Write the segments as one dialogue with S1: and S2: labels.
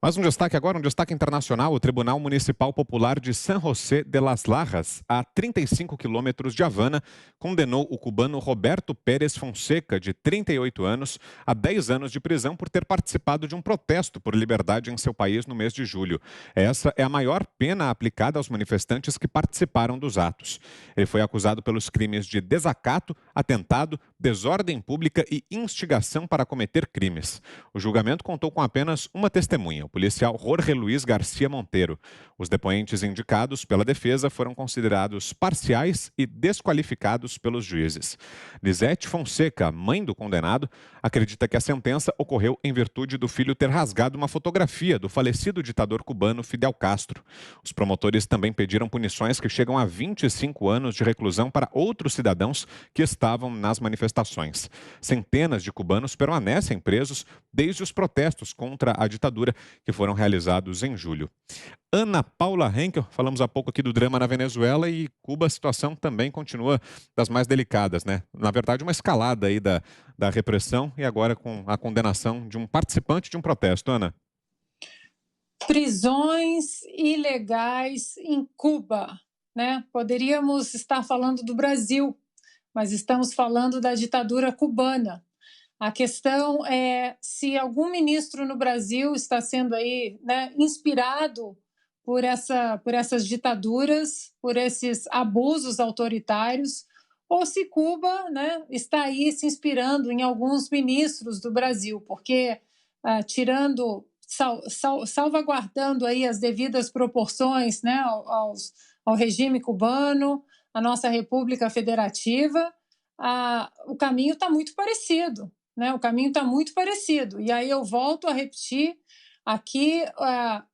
S1: Mais um destaque agora, um destaque internacional. O Tribunal Municipal Popular de San José de las Lajas, a 35 quilômetros de Havana, condenou o cubano Roberto Pérez Fonseca, de 38 anos, a 10 anos de prisão por ter participado de um protesto por liberdade em seu país no mês de julho. Essa é a maior pena aplicada aos manifestantes que participaram dos atos. Ele foi acusado pelos crimes de desacato, atentado, desordem pública e instigação para cometer crimes. O julgamento contou com apenas uma testemunha, o policial Jorge Luiz Garcia Monteiro. Os depoentes indicados pela defesa foram considerados parciais e desqualificados pelos juízes. Lisete Fonseca, mãe do condenado, acredita que a sentença ocorreu em virtude do filho ter rasgado uma fotografia do falecido ditador cubano Fidel Castro. Os promotores também pediram punições que chegam a 25 anos de reclusão para outros cidadãos que estavam nas manifestações. Centenas de cubanos permanecem presos desde os protestos contra a ditadura que foram realizados em julho. Ana Paula Henkel, falamos há pouco aqui do drama na Venezuela e Cuba, a situação também continua das mais delicadas, né? Na verdade, uma escalada aí da repressão e agora com a condenação de um participante de um protesto. Ana.
S2: Prisões ilegais em Cuba, né? Poderíamos estar falando do Brasil, mas estamos falando da ditadura cubana. A questão é se algum ministro no Brasil está sendo aí, né, inspirado por essas ditaduras, por esses abusos autoritários, ou se Cuba, né, está aí se inspirando em alguns ministros do Brasil, porque salvaguardando aí as devidas proporções, né, ao regime cubano, à nossa República Federativa, o caminho está muito parecido. Né, o caminho está muito parecido. E aí eu volto a repetir aqui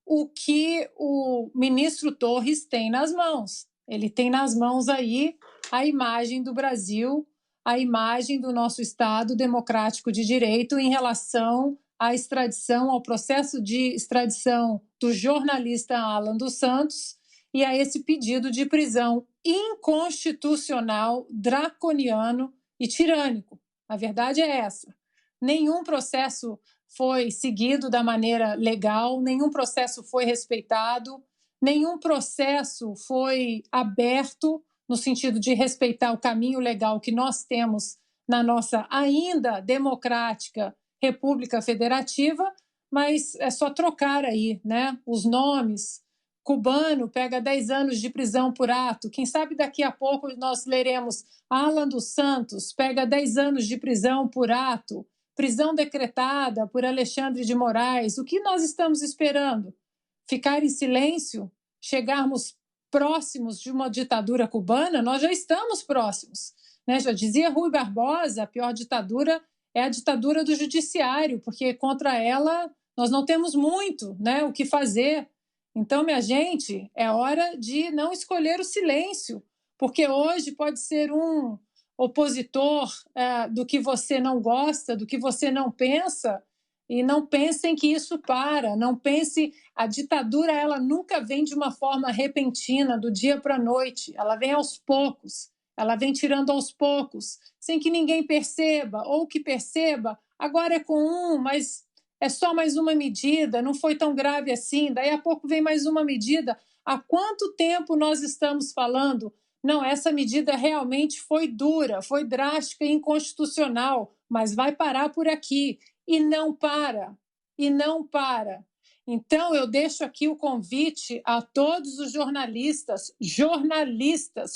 S2: o que o ministro Torres tem nas mãos. Ele tem nas mãos aí a imagem do Brasil, a imagem do nosso Estado democrático de direito em relação à extradição, ao processo de extradição do jornalista Alan dos Santos e a esse pedido de prisão inconstitucional, draconiano e tirânico. A verdade é essa. Nenhum processo foi seguido da maneira legal, nenhum processo foi respeitado, nenhum processo foi aberto no sentido de respeitar o caminho legal que nós temos na nossa ainda democrática República Federativa, mas é só trocar aí, né, os nomes. Cubano pega 10 anos de prisão por ato. Quem sabe daqui a pouco nós leremos Alan dos Santos pega 10 anos de prisão por ato, prisão decretada por Alexandre de Moraes. O que nós estamos esperando? Ficar em silêncio? Chegarmos próximos de uma ditadura cubana? Nós já estamos próximos. Né? Já dizia Rui Barbosa, a pior ditadura é a ditadura do judiciário, porque contra ela nós não temos muito, né, o que fazer. Então, minha gente, é hora de não escolher o silêncio, porque hoje pode ser um opositor do que você não gosta, do que você não pensa, e não pensem que isso para, não pense, a ditadura ela nunca vem de uma forma repentina, do dia para a noite, ela vem aos poucos, ela vem tirando aos poucos, sem que ninguém perceba, ou que perceba, agora é com mas é só mais uma medida, não foi tão grave assim, daí a pouco vem mais uma medida. Há quanto tempo nós estamos falando? Não, essa medida realmente foi dura, foi drástica e inconstitucional, mas vai parar por aqui. E não para, e não para. Então, eu deixo aqui o convite a todos os jornalistas,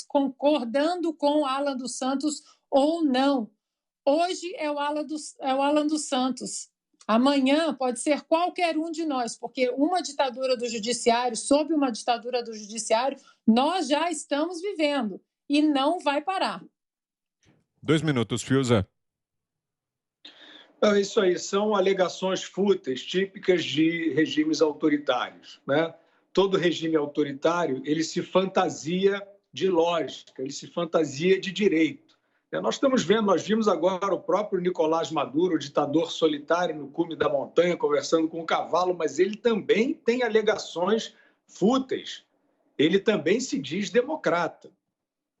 S2: concordando com o Alan dos Santos ou não. Hoje é o Alan dos Santos. Amanhã pode ser qualquer um de nós, porque uma ditadura do judiciário, sob uma ditadura do judiciário, nós já estamos vivendo e não vai parar.
S1: 2 minutos, Fiuza.
S3: É isso aí, são alegações fúteis, típicas de regimes autoritários, né? Todo regime autoritário, ele se fantasia de lógica, ele se fantasia de direito. Nós vimos agora o próprio Nicolás Maduro, o ditador solitário no cume da montanha, conversando com o cavalo, mas ele também tem alegações fúteis. Ele também se diz democrata.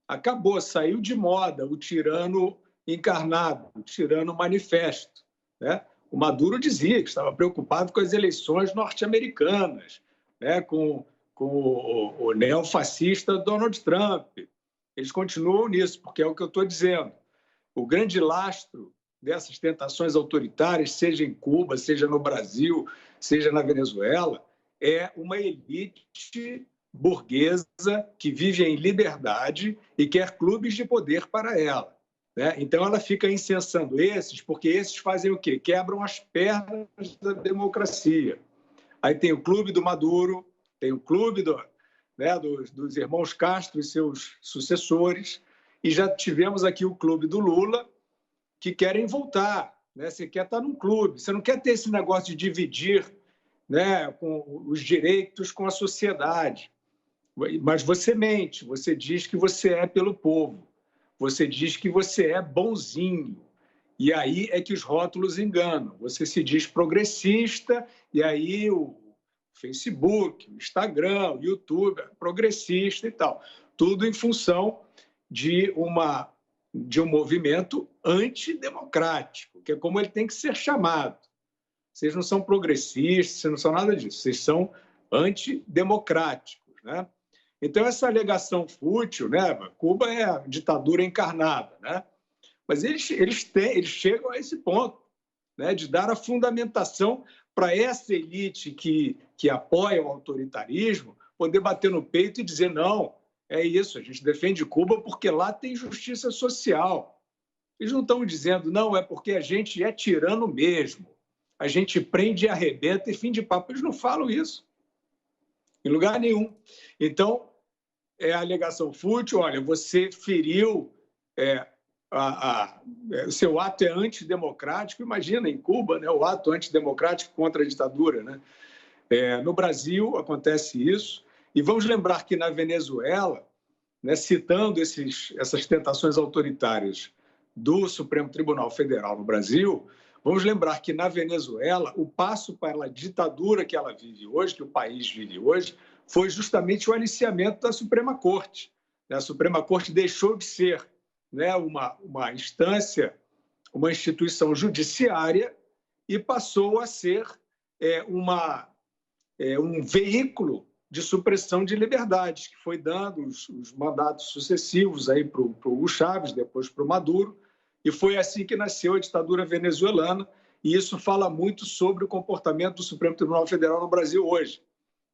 S3: Acabou, saiu de moda o tirano encarnado, o tirano manifesto. Né? O Maduro dizia que estava preocupado com as eleições norte-americanas, né, com o neofascista Donald Trump. Eles continuam nisso, porque é o que eu estou dizendo. O grande lastro dessas tentações autoritárias, seja em Cuba, seja no Brasil, seja na Venezuela, é uma elite burguesa que vive em liberdade e quer clubes de poder para ela, né? Então, ela fica incensando esses, porque esses fazem o quê? Quebram as pernas da democracia. Aí tem o clube do Maduro, tem o clube dos irmãos Castro e seus sucessores, e já tivemos aqui o clube do Lula, que querem voltar, né? Você quer estar num clube, você não quer ter esse negócio de dividir, né, com os direitos com a sociedade. Mas você mente, você diz que você é pelo povo, você diz que você é bonzinho, e aí é que os rótulos enganam. Você se diz progressista, e aí o Facebook, o Instagram, o YouTube, progressista e tal. Tudo em função de um movimento antidemocrático, que é como ele tem que ser chamado. Vocês não são progressistas, vocês não são nada disso, vocês são antidemocráticos, né? Então, essa alegação fútil, né? Cuba é a ditadura encarnada, né? Mas eles chegam a esse ponto, né, de dar a fundamentação para essa elite que apoia o autoritarismo poder bater no peito e dizer: não, é isso, a gente defende Cuba porque lá tem justiça social. Eles não estão dizendo: não, é porque a gente é tirano mesmo, a gente prende e arrebenta e fim de papo. Eles não falam isso em lugar nenhum. Então, é a alegação fútil: olha, você feriu, o seu ato é antidemocrático. Imagina, em Cuba, né, o ato antidemocrático contra a ditadura, né? No Brasil acontece isso. E vamos lembrar que na Venezuela, né, citando essas tentações autoritárias do Supremo Tribunal Federal no Brasil, vamos lembrar que na Venezuela o passo para a ditadura que ela vive hoje, que o país vive hoje, foi justamente o aliciamento da Suprema Corte. A Suprema Corte deixou de ser, né, uma instância, uma instituição judiciária, e passou a ser um veículo de supressão de liberdades, que foi dando os mandatos sucessivos para o Hugo Chávez, depois para o Maduro, e foi assim que nasceu a ditadura venezuelana, e isso fala muito sobre o comportamento do Supremo Tribunal Federal no Brasil hoje.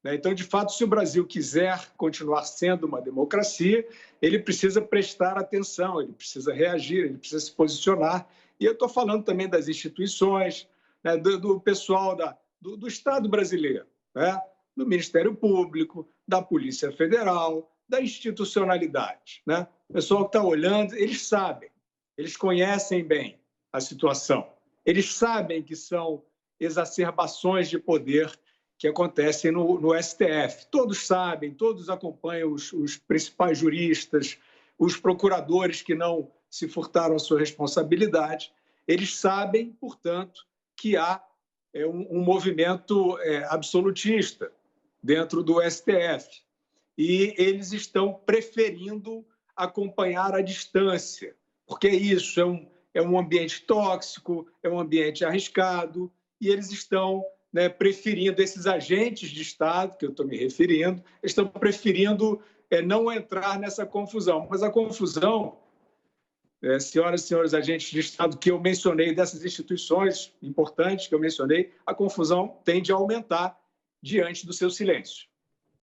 S3: Então, de fato, se o Brasil quiser continuar sendo uma democracia, ele precisa prestar atenção, ele precisa reagir, ele precisa se posicionar. E eu estou falando também das instituições, né, do pessoal do Estado brasileiro, né, do Ministério Público, da Polícia Federal, da institucionalidade, né? O pessoal que está olhando, eles sabem, eles conhecem bem a situação, eles sabem que são exacerbações de poder que acontecem no STF. Todos sabem, todos acompanham os principais juristas, os procuradores que não se furtaram a sua responsabilidade. Eles sabem, portanto, que há um movimento absolutista dentro do STF. E eles estão preferindo acompanhar à distância, porque isso é um ambiente tóxico, é um ambiente arriscado, e eles estão, né, preferindo, esses agentes de Estado, que eu estou me referindo, estão preferindo não entrar nessa confusão. Mas a confusão, senhoras e senhores agentes de Estado que eu mencionei, dessas instituições importantes que eu mencionei, a confusão tende a aumentar diante do seu silêncio.